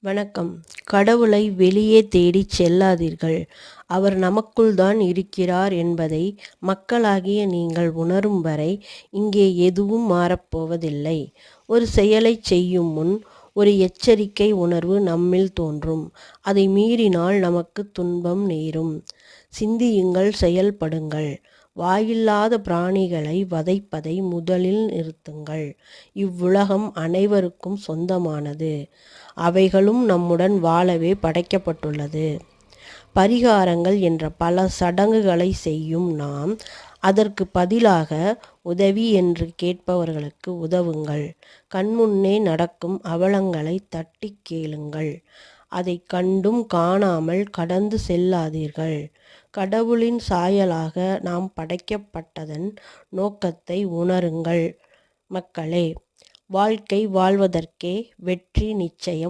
வணக்கம். கடவுளை வெளியே தேடிச் செல்லாதீர்கள். அவர் நமக்குள் தான் இருக்கிறார் என்பதை மக்களாகிய நீங்கள் உணரும் வரை இங்கே எதுவும் மாறப்போவதில்லை. ஒரு செயலைச் செய்யும் முன் ஒரு எச்சரிக்கை உணர்வு நம்மில் தோன்றும். அதை மீறினால் நமக்கு துன்பம் நேரும். சிந்தியுங்கள், செயல்படுங்கள். வாயில்லாத பிராணிகளை வதைப்பதை முதலில் நிறுத்துங்கள். இவ்வுலகம் அனைவருக்கும் சொந்தமானது. அவைகளும் நம்முடன் வாழவே படைக்கப்பட்டுள்ளது. பரிகாரங்கள் என்ற பல சடங்குகளை செய்யும் நாம் அதற்கு பதிலாக உதவி என்று கேட்பவர்களுக்கு உதவுங்கள். கண்முன்னே நடக்கும் அவலங்களை தட்டிக் கேளுங்கள். அதை கண்டும் காணாமல் கடந்து செல்லாதீர்கள். கடவுளின் சாயலாக நாம் படைக்கப்பட்டதன் நோக்கத்தை உணருங்கள். மக்களே, வாழ்க்கை வாழ்வதற்கே வெற்றி நிச்சயம்.